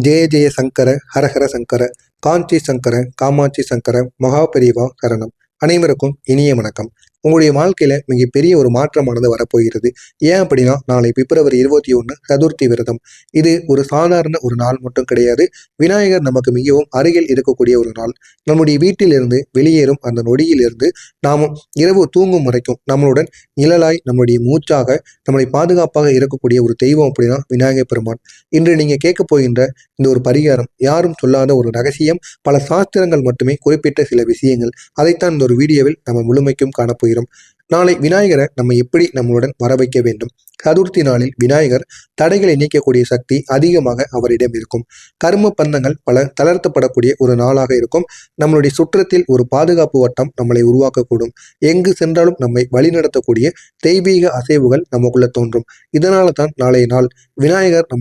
ஜெய ஜெய சங்கர ஹரஹர சங்கர காஞ்சி சங்கர காமாட்சி சங்கர மகாபெரிவா சரணம். அனைவருக்கும் இனிய வணக்கம். உங்களுடைய வாழ்க்கையில மிகப்பெரிய ஒரு மாற்றமானது வரப்போகிறது. ஏன் அப்படின்னா, நாளை பிப்ரவரி 21 சதுர்த்தி விரதம். இது ஒரு சாதாரண ஒரு நாள் மட்டும் கிடையாது. விநாயகர் நமக்கு மிகவும் அருகில் இருக்கக்கூடிய ஒரு நாள். நம்முடைய வீட்டிலிருந்து வெளியேறும் அந்த நொடியிலிருந்து நாமும் இரவு தூங்கும் வரைக்கும் நம்மளுடன் நிழலாய் நம்முடைய மூச்சாக நம்மளை பாதுகாப்பாக இருக்கக்கூடிய ஒரு தெய்வம் அப்படின்னா விநாயகர் பெருமான். இன்று நீங்க கேட்க போகின்ற இந்த ஒரு பரிகாரம் யாரும் சொல்லாத ஒரு ரகசியம், பல சாஸ்திரங்கள் மட்டுமே குறிப்பிட்ட சில விஷயங்கள். அதைத்தான் இந்த ஒரு வீடியோவில் நம்ம முழுமைக்கும் காணப்போகிறோம். நாளை விநாயகரை நம்ம எப்படி நம்மளுடன் வர வைக்க வேண்டும்? சதுர்த்தி நாளில் விநாயகர் தடைகளை நீக்கக்கூடிய சக்தி அதிகமாக அவரிடம் இருக்கும். கர்ம பந்தங்கள் பல தளர்த்தப்படக்கூடிய ஒரு நாளாக இருக்கும். நம்மளுடைய சுற்றத்தில் ஒரு பாதுகாப்பு வட்டம் நம்மளை உருவாக்கக்கூடும். எங்கு சென்றாலும் நம்மை வழிநடத்தக்கூடிய தெய்வீக அசைவுகள் நமக்குள்ள தோன்றும். இதனால தான் நாளைய நாள் விநாயகர்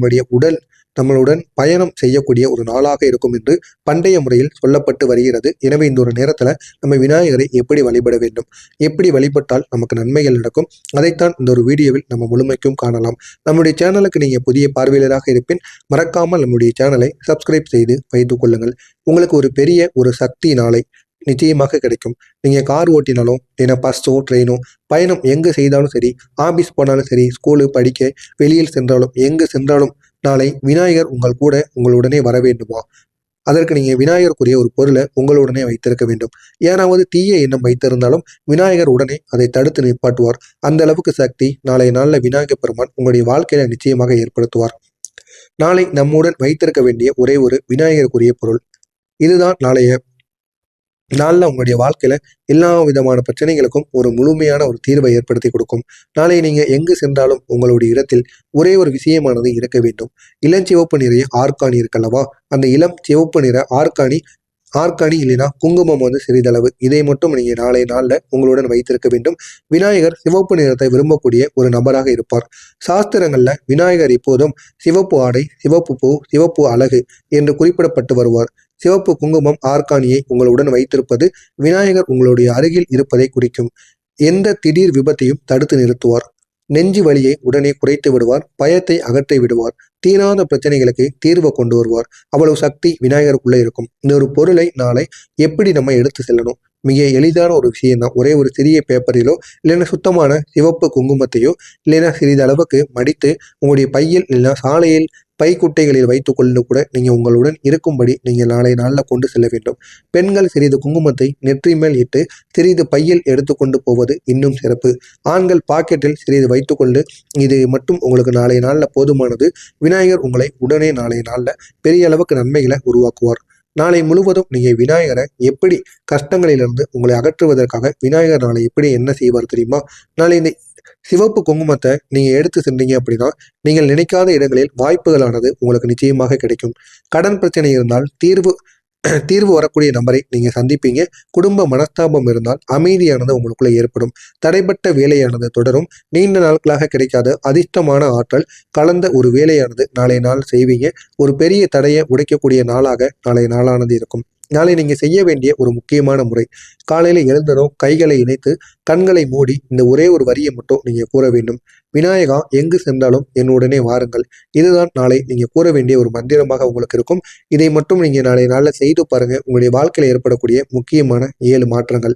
நம்மளுடன் பயணம் செய்யக்கூடிய ஒரு நாளாக இருக்கும் என்று பண்டைய முறையில் சொல்லப்பட்டு வருகிறது. எனவே இந்த ஒரு நேரத்துல நம்ம விநாயகரை எப்படி வழிபட வேண்டும், எப்படி வழிபட்டால் நமக்கு நன்மைகள் நடக்கும், அதைத்தான் இந்த ஒரு வீடியோவில் நம்ம முழுமைக்கும் காணலாம். நம்முடைய சேனலுக்கு நீங்க புதிய பார்வையாளராக இருப்பின் மறக்காமல் நம்முடைய சேனலை சப்ஸ்கிரைப் செய்து வைத்துக் கொள்ளுங்கள். உங்களுக்கு ஒரு பெரிய ஒரு சக்தி நாளை நிச்சயமாக கிடைக்கும். நீங்க கார் ஓட்டினாலும் இல்லைன்னா பஸ்ஸோ ட்ரெயினோ பயணம் எங்கு செய்தாலும் சரி, ஆபீஸ் போனாலும் சரி, ஸ்கூலு படிக்க வெளியில் சென்றாலும் எங்கு சென்றாலும் நாளை விநாயகர் உங்கள் கூட உங்களுடனே வர வேண்டுமா? அதற்கு நீங்க விநாயகருக்குரிய ஒரு பொருளை உங்களுடனே வைத்திருக்க வேண்டும். ஏனாவது தீய எண்ணம் வைத்திருந்தாலும் விநாயகர் உடனே அதை தடுத்து நிப்பாட்டுவார். அந்த அளவுக்கு சக்தி நாளை நாளில் விநாயகர் பெருமான் உங்களுடைய வாழ்க்கையில நிச்சயமாக ஏற்படுத்துவார். நாளை நம்முடன் வைத்திருக்க வேண்டிய ஒரே ஒரு விநாயகருக்குரிய பொருள் இதுதான். நாளைய நாளில் உங்களுடைய வாழ்க்கையில எல்லா விதமான பிரச்சனைகளுக்கும் ஒரு முழுமையான ஒரு தீர்வை ஏற்படுத்தி கொடுக்கும். நாளை நீங்க எங்கு சென்றாலும் உங்களுடைய இடத்தில் ஒரே ஒரு விஷயமானது இருக்க வேண்டும். இளஞ்சிவப்பு நிறைய ஆர்காணி இருக்கல்லவா, அந்த இளம் சிவப்பு நிற ஆர்காணி இல்லைன்னா குங்குமம் சிறிதளவு, இதை மட்டும் நீங்க நாளைய நாள்ல உங்களுடன் வைத்திருக்க வேண்டும். விநாயகர் சிவப்பு நிறத்தை விரும்பக்கூடிய ஒரு நபராக இருப்பார். சாஸ்திரங்கள்ல விநாயகர் எப்போதும் சிவப்பு ஆடை, சிவப்பு பூ, சிவப்பு அழகு என்று குறிப்பிடப்பட்டு வருவார். சிவப்பு குங்குமம் ஆர்காணியை உங்களுடன் வைத்திருப்பது விநாயகர் உங்களுடைய அருகில் இருப்பதை குறிக்கும். எந்த திடீர் விபத்தையும் தடுத்து நிறுத்துவார். நெஞ்சு வலியை உடனே குறைத்து விடுவார். பயத்தை அகற்றி விடுவார். தீராத பிரச்சனைகளுக்கு தீர்வை கொண்டு வருவார். அவ்வளவு சக்தி விநாயகருக்குள்ள இருக்கும். இந்த ஒரு பொருளை நாளை எப்படி நம்ம எடுத்து செல்லணும்? மிக எளிதான ஒரு விஷயம் தான். ஒரே ஒரு சிறிய பேப்பரிலோ இல்லைன்னா சுத்தமான சிவப்பு குங்குமத்தையோ இல்லைன்னா சிறிதளவுக்கு மடித்து உங்களுடைய பையில் இல்லைன்னா சாலையில் பைக்குட்டைகளில் வைத்துக் கொண்டு கூட நீங்க உங்களுடன் இருக்கும்படி நீங்க நாளை நாளில் கொண்டு செல்ல வேண்டும். பெண்கள் சிறிது குங்குமத்தை நெற்றி மேல் இட்டு சிறிது பையில் எடுத்துக்கொண்டு போவது இன்னும் சிறப்பு. ஆண்கள் பாக்கெட்டில் சிறிது வைத்துக்கொண்டு இது மட்டும் உங்களுக்கு நாளை நாளில் போதுமானது. விநாயகர் உங்களை உடனே நாளை நாளில் பெரிய அளவுக்கு நன்மைகளை உருவாக்குவார். நாளை முழுவதும் நீங்க விநாயகரை எப்படி கஷ்டங்களிலிருந்து உங்களை அகற்றுவதற்காக விநாயகர் நாளை எப்படி என்ன செய்வார் தெரியுமா? நாளை இந்த சிவப்பு குங்குமத்தை நீங்க எடுத்து சென்றீங்க அப்படின்னா நீங்கள் நினைக்காத இடங்களில் வாய்ப்புகளானது உங்களுக்கு நிச்சயமாக கிடைக்கும். கடன் பிரச்சனை இருந்தால் தீர்வு வரக்கூடிய நபரை நீங்க சந்திப்பீங்க. குடும்ப மனஸ்தாபம் இருந்தால் அமைதியானது உங்களுக்குள்ள ஏற்படும். தடைப்பட்ட வேலையானது தொடரும். நீண்ட நாட்களாக கிடைக்காத அதிர்ஷ்டமான ஆற்றல் கலந்த ஒரு வேலையானது நாளை நாள் செய்வீங்க. ஒரு பெரிய தடையை உடைக்கக்கூடிய நாளாக நாளை நாளானது இருக்கும். நாளை நீங்க செய்ய வேண்டிய ஒரு முக்கியமான முறை, காலையில எழுந்ததும் கைகளை இணைத்து கண்களை மூடி இந்த ஒரே ஒரு வரியை மட்டும் நீங்க கூற வேண்டும். விநாயகா, எங்கு சென்றாலும் என்னுடனே வாருங்கள். இதுதான் நாளை நீங்க கூற வேண்டிய ஒரு மந்திரமாக உங்களுக்கு இருக்கும். இதை மட்டும் நீங்க நாளை நாளில் செய்து பாருங்க. உங்களுடைய வாழ்க்கையில் ஏற்படக்கூடிய முக்கியமான 7 மாற்றங்கள்.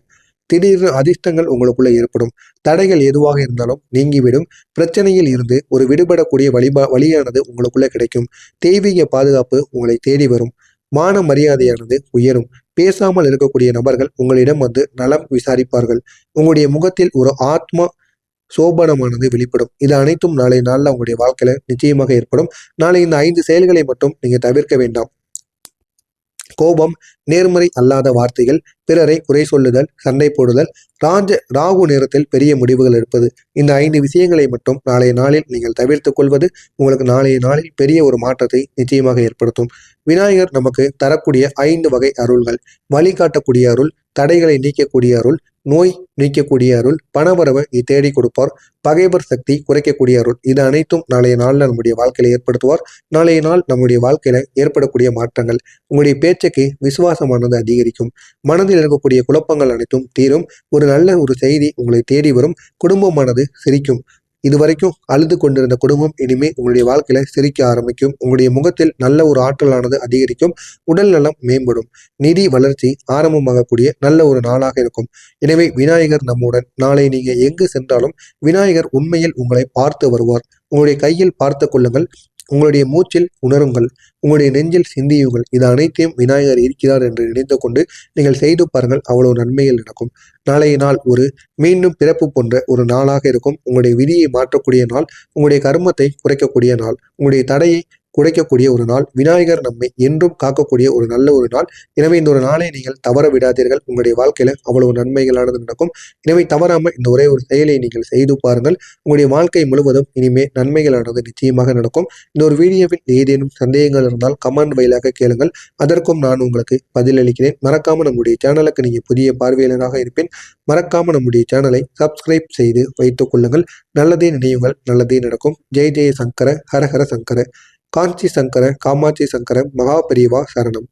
திடீர்னு அதிர்ஷ்டங்கள் உங்களுக்குள்ள ஏற்படும். தடைகள் எதுவாக இருந்தாலும் நீங்கிவிடும். பிரச்சனையில் இருந்து ஒரு விடுபடக்கூடிய வழியானது உங்களுக்குள்ள கிடைக்கும். தெய்வீக பாதுகாப்பு உங்களை தேடி வரும். மான மரியாதையானது உயரும். பேசாமல் இருக்கக்கூடிய நபர்கள் உங்களிடம் நலம் விசாரிப்பார்கள். உங்களுடைய முகத்தில் ஒரு ஆத்மா சோபனமானது வெளிப்படும். இது அனைத்தும் நாளை நாளில் உங்களுடைய வாழ்க்கையில நிச்சயமாக ஏற்படும். நாளை இந்த 5 செயல்களை மட்டும் நீங்க தவிர்க்க வேண்டாம். கோபம், நேர்மறை அல்லாத வார்த்தைகள், பிறரை குறை சொல்லுதல், சண்டை போடுதல், ராகு நேரத்தில் பெரிய முடிவுகள் எடுப்பது. இந்த 5 விஷயங்களை மட்டும் நாளைய நாளில் நீங்கள் தவிர்த்து கொள்வது உங்களுக்கு நாளைய நாளில் பெரிய ஒரு மாற்றத்தை நிச்சயமாக ஏற்படுத்தும். விநாயகர் நமக்கு தரக்கூடிய 5 வகை அருள்கள்: வழிகாட்டக்கூடிய அருள், தடைகளை நீக்கக்கூடிய அருள், நோய் நீக்கக்கூடிய அருள், பணவரவை தேடி கொடுப்பார், பகைவர் சக்தி குறைக்கக்கூடிய அருள். இது அனைத்தும் நாளைய நாளில் நம்முடைய வாழ்க்கையில ஏற்படுத்துவார். நாளைய நாள் நம்முடைய வாழ்க்கையில ஏற்படக்கூடிய மாற்றங்கள். உங்களுடைய பேச்சுக்கு விசுவாசமானது அதிகரிக்கும். மனதில் இருக்கக்கூடிய குழப்பங்கள் அனைத்தும் தீரும். ஒரு நல்ல ஒரு செய்தி உங்களை தேடி வரும். குடும்பமானது சிரிக்கும். இதுவரைக்கும் அழுது கொண்டிருந்த குடும்பம் இனிமே உங்களுடைய வாழ்க்கையில சிரிக்க ஆரம்பிக்கும். உங்களுடைய முகத்தில் நல்ல ஒரு ஆற்றலானது அதிகரிக்கும். உடல் நலம் மேம்படும். நிதி வளர்ச்சி ஆரம்பமாகக்கூடிய நல்ல ஒரு நாளாக இருக்கும். எனவே விநாயகர் நம்முடன். நாளை நீங்க எங்கு சென்றாலும் விநாயகர் உண்மையில் உங்களை பார்த்து வருவார். உங்களுடைய கையில் பார்த்து கொள்ளுங்கள். உங்களுடைய மூச்சில் உணருங்கள். உங்களுடைய நெஞ்சில் சிந்தியுங்கள். இது அனைத்தையும் விநாயகர் இருக்கிறார் என்று நினைத்து கொண்டு நீங்கள் செய்து பாருங்கள். அவ்வளவு நன்மைகள் நடக்கும். நாளைய நாள் ஒரு மீண்டும் பிறப்பு போன்ற ஒரு நாளாக இருக்கும். உங்களுடைய விதியை மாற்றக்கூடிய நாள். உங்களுடைய கர்மத்தை குறைக்கக்கூடிய நாள். உங்களுடைய தடையை குறைக்கக்கூடிய ஒரு நாள். விநாயகர் நம்மை என்றும் காக்கக்கூடிய ஒரு நல்ல ஒரு நாள். எனவே இந்த ஒரு நாளை நீங்கள் தவற விடாதீர்கள். உங்களுடைய வாழ்க்கையில அவ்வளவு நன்மைகளானது நடக்கும். எனவே தவறாமல் இந்த ஒரே ஒரு செயலை நீங்கள் செய்து பாருங்கள். உங்களுடைய வாழ்க்கை முழுவதும் இனிமே நன்மைகளானது நிச்சயமாக நடக்கும். இந்த ஒரு வீடியோவில் ஏதேனும் சந்தேகங்கள் இருந்தால் கமெண்ட் வாயிலாக கேளுங்கள். அதற்கும் நான் உங்களுக்கு பதிலளிக்கிறேன். மறக்காம நம்முடைய சேனலுக்கு நீங்க புதிய பார்வையாளராக இருப்பேன். மறக்காம நம்முடைய சேனலை சப்ஸ்கிரைப் செய்து வைத்துக் கொள்ளுங்கள். நல்லதே நினையுங்கள், நல்லதே நடக்கும். ஜெய ஜெய சங்கர, ஹரஹர சங்கர. காஞ்சி சங்கர, காமாட்சி சங்கர, மகா பெரியவா சரணம்.